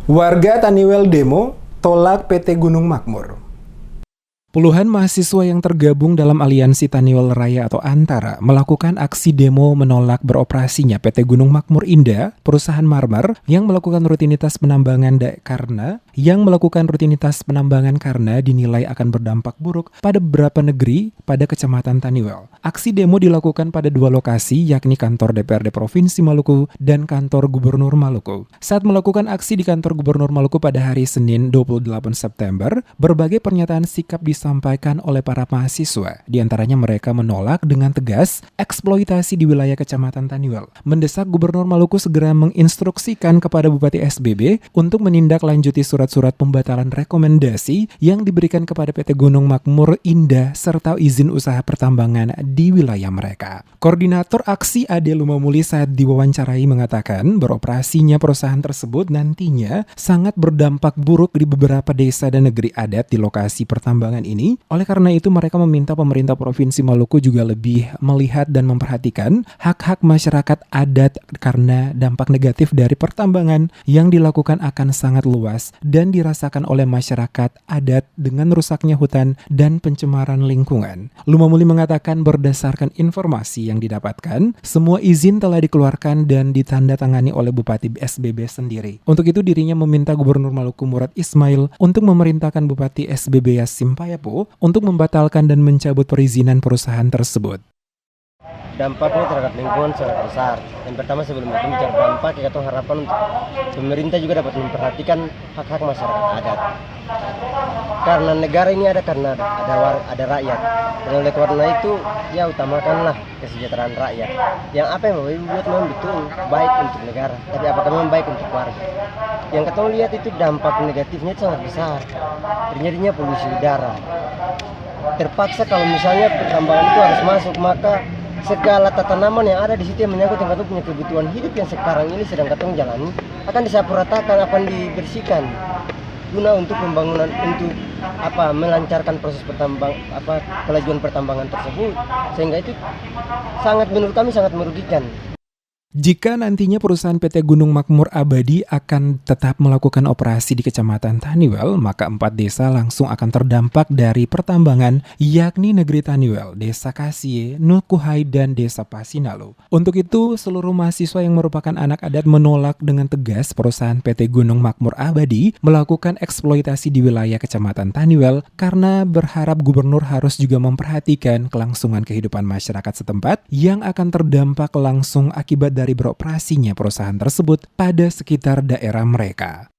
Warga Taniwel demo tolak PT Gunung Makmur. Puluhan mahasiswa yang tergabung dalam Aliansi Taniwel Raya atau Antara melakukan aksi demo menolak beroperasinya PT Gunung Makmur Indah, perusahaan marmer yang melakukan rutinitas penambangan karena dinilai akan berdampak buruk pada beberapa negeri pada Kecamatan Taniwel. Aksi demo dilakukan pada dua lokasi, yakni kantor DPRD Provinsi Maluku dan kantor Gubernur Maluku. Saat melakukan aksi di kantor Gubernur Maluku pada hari Senin 28 September, berbagai pernyataan sikap disampaikan oleh para mahasiswa. Di antaranya mereka menolak dengan tegas eksploitasi di wilayah Kecamatan Taniwel, mendesak Gubernur Maluku segera menginstruksikan kepada Bupati SBB untuk menindaklanjuti surat-surat pembatalan rekomendasi yang diberikan kepada PT Gunung Makmur Indah serta izin usaha pertambangan di wilayah mereka. Koordinator aksi Ade Lumamuli saat diwawancarai mengatakan beroperasinya perusahaan tersebut nantinya sangat berdampak buruk di beberapa desa dan negeri adat di lokasi pertambangan ini. Oleh karena itu mereka meminta pemerintah Provinsi Maluku juga lebih melihat dan memperhatikan hak-hak masyarakat adat karena dampak negatif dari pertambangan yang dilakukan akan sangat luas dan dirasakan oleh masyarakat adat dengan rusaknya hutan dan pencemaran lingkungan. Lumamuli mengatakan berdasarkan informasi yang didapatkan, semua izin telah dikeluarkan dan ditandatangani oleh Bupati SBB sendiri. Untuk itu dirinya meminta Gubernur Maluku Murad Ismail untuk memerintahkan Bupati SBB Yasim Payapo untuk membatalkan dan mencabut perizinan perusahaan tersebut. Dampaknya terhadap lingkungan sangat besar. Yang pertama sebelum itu bicara dampak, kita harapan untuk pemerintah juga dapat memperhatikan hak-hak masyarakat adat. Karena negara ini ada karena ada rakyat. Dan oleh karena itu ya utamakanlah kesejahteraan rakyat. Yang apa yang membuat memang betul baik untuk negara, tapi apakah memang baik untuk warga? Yang kita lihat itu dampak negatifnya sangat besar. Terjadinya polusi udara. Terpaksa kalau misalnya pertambangan itu harus masuk, maka segala tanaman yang ada di situ yang menyangkut yang katong punya kebutuhan hidup yang sekarang ini sedang katong jalani akan disapu-ratakan, akan dibersihkan guna untuk pembangunan, untuk melancarkan proses kelajuan pertambangan tersebut, sehingga itu menurut kami sangat merugikan. Jika nantinya perusahaan PT Gunung Makmur Abadi akan tetap melakukan operasi di Kecamatan Taniwel, maka 4 desa langsung akan terdampak dari pertambangan, yakni Negeri Taniwel, Desa Kasie, Nukuhai, dan Desa Pasinalo. Untuk itu, seluruh mahasiswa yang merupakan anak adat menolak dengan tegas perusahaan PT Gunung Makmur Abadi melakukan eksploitasi di wilayah Kecamatan Taniwel karena berharap gubernur harus juga memperhatikan kelangsungan kehidupan masyarakat setempat yang akan terdampak langsung akibat dari beroperasinya perusahaan tersebut pada sekitar daerah mereka.